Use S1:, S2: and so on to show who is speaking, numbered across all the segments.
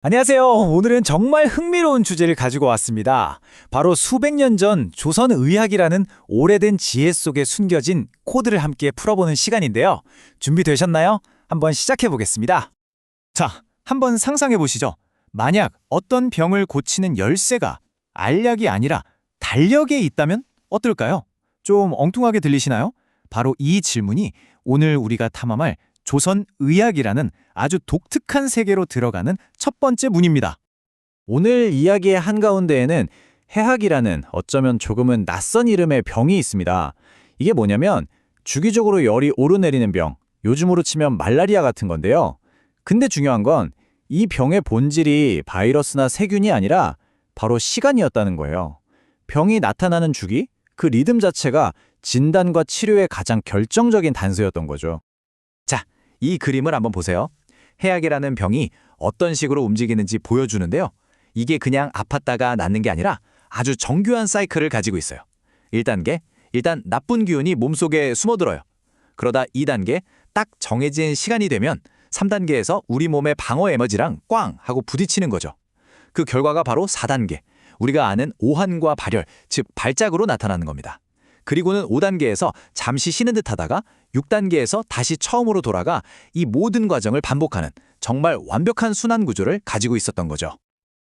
S1: 안녕하세요. 오늘은 정말 흥미로운 주제를 가지고 왔습니다. 바로 수백 년 전 조선의학이라는 오래된 지혜 속에 숨겨진 코드를 함께 풀어보는 시간인데요. 준비되셨나요? 한번 시작해 보겠습니다. 자, 한번 상상해 보시죠. 만약 어떤 병을 고치는 열쇠가 알약이 아니라 달력에 있다면 어떨까요? 좀 엉뚱하게 들리시나요? 바로 이 질문이 오늘 우리가 탐험할 조선의학이라는 아주 독특한 세계로 들어가는 첫 번째 문입니다. 오늘 이야기의 한가운데에는 해학이라는 어쩌면 조금은 낯선 이름의 병이 있습니다. 이게 뭐냐면 주기적으로 열이 오르내리는 병, 요즘으로 치면 말라리아 같은 건데요. 근데 중요한 건 이 병의 본질이 바이러스나 세균이 아니라 바로 시간이었다는 거예요. 병이 나타나는 주기, 그 리듬 자체가 진단과 치료의 가장 결정적인 단서였던 거죠. 자, 이 그림을 한번 보세요. 해악이라는 병이 어떤 식으로 움직이는지 보여주는데요. 이게 그냥 아팠다가 낫는 게 아니라 아주 정교한 사이클을 가지고 있어요. 1단계, 일단 나쁜 기운이 몸속에 숨어들어요. 그러다 2단계, 딱 정해진 시간이 되면 3단계에서 우리 몸의 방어 에너지랑 꽝 하고 부딪히는 거죠. 그 결과가 바로 4단계, 우리가 아는 오한과 발열, 즉 발작으로 나타나는 겁니다. 그리고는 5단계에서 잠시 쉬는 듯 하다가 6단계에서 다시 처음으로 돌아가 이 모든 과정을 반복하는 정말 완벽한 순환 구조를 가지고 있었던 거죠.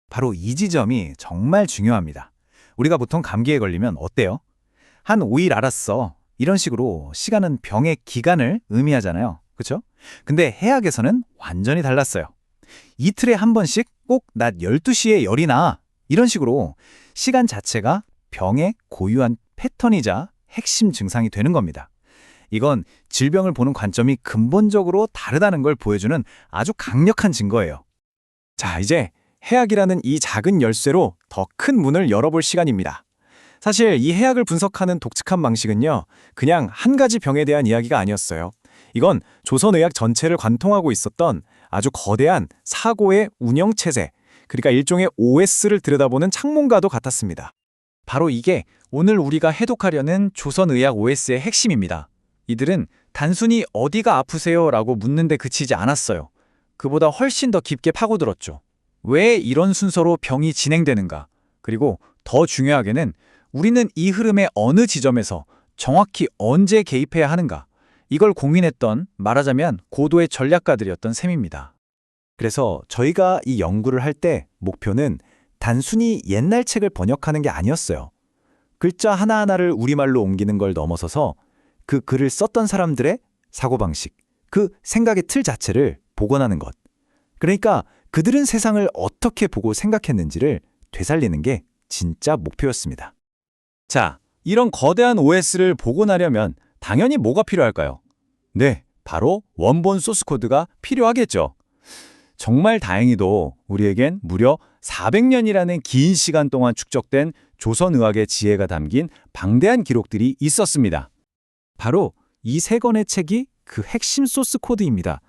S1: 바로 이 지점이 정말 중요합니다. 우리가 보통 감기에 걸리면 어때요? 한 5일 알았어. 이런 식으로 시간은 병의 기간을 의미하잖아요. 그렇죠? 근데 해학에서는 완전히 달랐어요. 이틀에 한 번씩 꼭 낮 12시에 열이 나. 이런 식으로 시간 자체가 병의 고유한 패턴이자 핵심 증상이 되는 겁니다. 이건 질병을 보는 관점이 근본적으로 다르다는 걸 보여주는 아주 강력한 증거예요. 자, 이제 해악이라는 이 작은 열쇠로 더 큰 문을 열어볼 시간입니다. 사실 이 해악을 분석하는 독특한 방식은요, 그냥 한 가지 병에 대한 이야기가 아니었어요. 이건 조선의학 전체를 관통하고 있었던 아주 거대한 사고의 운영체제, 그러니까 일종의 OS를 들여다보는 창문과도 같았습니다. 바로 이게 오늘 우리가 해독하려는 조선의학 OS의 핵심입니다. 이들은 단순히 어디가 아프세요? 라고 묻는데 그치지 않았어요. 그보다 훨씬 더 깊게 파고들었죠. 왜 이런 순서로 병이 진행되는가? 그리고 더 중요하게는 우리는 이 흐름의 어느 지점에서 정확히 언제 개입해야 하는가? 이걸 고민했던, 말하자면 고도의 전략가들이었던 셈입니다. 그래서 저희가 이 연구를 할 때 목표는 단순히 옛날 책을 번역하는 게 아니었어요. 글자 하나하나를 우리말로 옮기는 걸 넘어서서 그 글을 썼던 사람들의 사고방식, 그 생각의 틀 자체를 복원하는 것. 그러니까 그들은 세상을 어떻게 보고 생각했는지를 되살리는 게 진짜 목표였습니다. 자, 이런 거대한 OS를 복원하려면 당연히 뭐가 필요할까요? 네, 바로 원본 소스 코드가 필요하겠죠. 정말 다행히도 우리에겐 무려 400년이라는 긴 시간 동안 축적된 조선의학의 지혜가 담긴 방대한 기록들이 있었습니다. 바로 이 세 권의 책이 그 핵심 소스 코드입니다.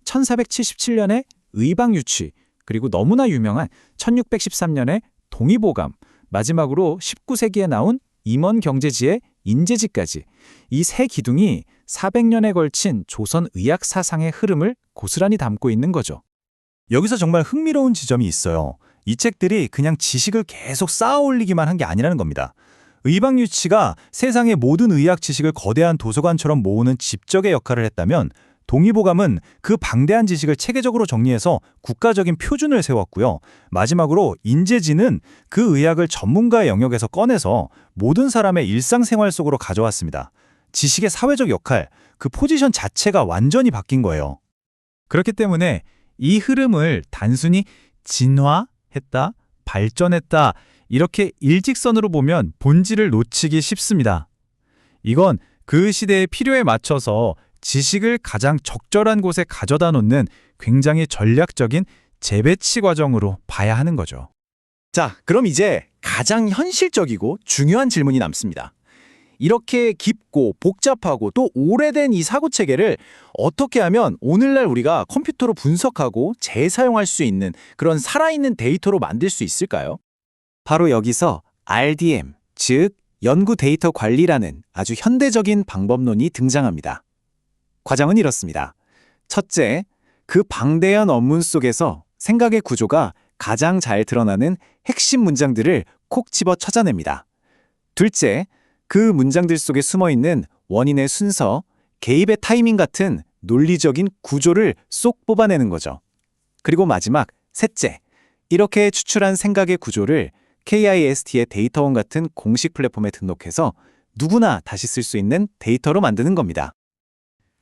S1: 1477년의 의방유치, 그리고 너무나 유명한 1613년의 동의보감, 마지막으로 19세기에 나온 임원경제지의 인재지까지 이 세 기둥이 400년에 걸친 조선의학 사상의 흐름을 고스란히 담고 있는 거죠. 여기서 정말 흥미로운 지점이 있어요. 이 책들이 그냥 지식을 계속 쌓아 올리기만 한 게 아니라는 겁니다. 의방유치가 세상의 모든 의학 지식을 거대한 도서관처럼 모으는 집적의 역할을 했다면 동의보감은 그 방대한 지식을 체계적으로 정리해서 국가적인 표준을 세웠고요. 마지막으로 인재지는 그 의학을 전문가의 영역에서 꺼내서 모든 사람의 일상생활 속으로 가져왔습니다. 지식의 사회적 역할, 그 포지션 자체가 완전히 바뀐 거예요. 그렇기 때문에 이 흐름을 단순히 진화했다, 발전했다, 이렇게 일직선으로 보면 본질을 놓치기 쉽습니다. 이건 그 시대의 필요에 맞춰서 지식을 가장 적절한 곳에 가져다 놓는 굉장히 전략적인 재배치 과정으로 봐야 하는 거죠. 자, 그럼 이제 가장 현실적이고 중요한 질문이 남습니다. 이렇게 깊고 복잡하고 또 오래된 이 사고체계를 어떻게 하면 오늘날 우리가 컴퓨터로 분석하고 재사용할 수 있는 그런 살아있는 데이터로 만들 수 있을까요? 바로 여기서 RDM, 즉 연구 데이터 관리라는 아주 현대적인 방법론이 등장합니다. 과정은 이렇습니다. 첫째, 그 방대한 업문 속에서 생각의 구조가 가장 잘 드러나는 핵심 문장들을 콕 집어 찾아냅니다. 둘째, 그 문장들 속에 숨어있는 원인의 순서, 개입의 타이밍 같은 논리적인 구조를 쏙 뽑아내는 거죠. 그리고 마지막, 셋째, 이렇게 추출한 생각의 구조를 KIST의 데이터원 같은 공식 플랫폼에 등록해서 누구나 다시 쓸 수 있는 데이터로 만드는 겁니다.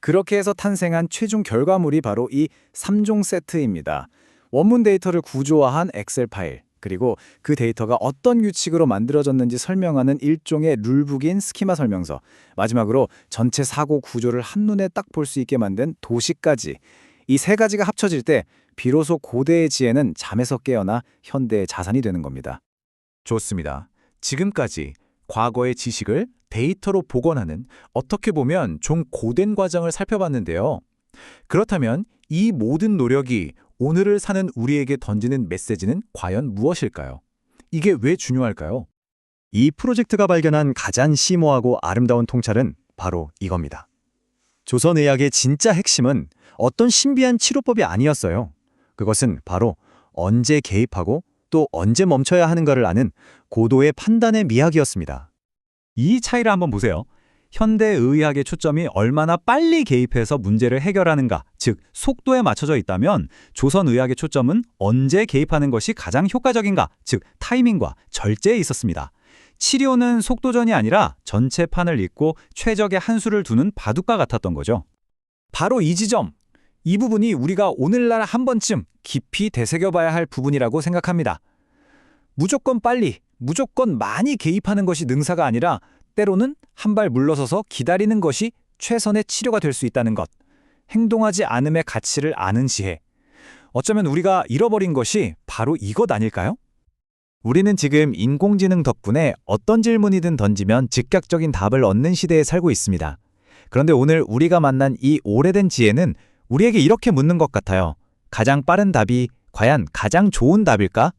S1: 그렇게 해서 탄생한 최종 결과물이 바로 이 3종 세트입니다. 원문 데이터를 구조화한 엑셀 파일, 그리고 그 데이터가 어떤 규칙으로 만들어졌는지 설명하는 일종의 룰북인 스키마 설명서, 마지막으로 전체 사고 구조를 한눈에 딱 볼 수 있게 만든 도식까지, 이 세 가지가 합쳐질 때 비로소 고대의 지혜는 잠에서 깨어나 현대의 자산이 되는 겁니다. 좋습니다. 지금까지 과거의 지식을 데이터로 복원하는 어떻게 보면 좀 고된 과정을 살펴봤는데요. 그렇다면 이 모든 노력이 오늘을 사는 우리에게 던지는 메시지는 과연 무엇일까요? 이게 왜 중요할까요?
S2: 이 프로젝트가 발견한 가장 심오하고 아름다운 통찰은 바로 이겁니다. 조선의학의 진짜 핵심은 어떤 신비한 치료법이 아니었어요. 그것은 바로 언제 개입하고 또 언제 멈춰야 하는가를 아는 고도의 판단의 미학이었습니다.
S1: 이 차이를 한번 보세요. 현대의학의 초점이 얼마나 빨리 개입해서 문제를 해결하는가, 즉 속도에 맞춰져 있다면 조선의학의 초점은 언제 개입하는 것이 가장 효과적인가, 즉 타이밍과 절제에 있었습니다. 치료는 속도전이 아니라 전체 판을 읽고 최적의 한 수를 두는 바둑과 같았던 거죠. 바로 이 지점, 이 부분이 우리가 오늘날 한 번쯤 깊이 되새겨봐야 할 부분이라고 생각합니다. 무조건 빨리, 무조건 많이 개입하는 것이 능사가 아니라 때로는 한 발 물러서서 기다리는 것이 최선의 치료가 될 수 있다는 것. 행동하지 않음의 가치를 아는 지혜. 어쩌면 우리가 잃어버린 것이 바로 이것 아닐까요? 우리는 지금 인공지능 덕분에 어떤 질문이든 던지면 즉각적인 답을 얻는 시대에 살고 있습니다. 그런데 오늘 우리가 만난 이 오래된 지혜는 우리에게 이렇게 묻는 것 같아요. 가장 빠른 답이 과연 가장 좋은 답일까?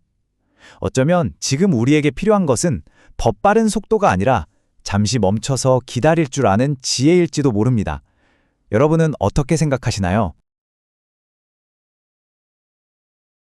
S1: 어쩌면 지금 우리에게 필요한 것은 더 빠른 속도가 아니라 잠시 멈춰서 기다릴 줄 아는 지혜일지도 모릅니다. 여러분은 어떻게 생각하시나요?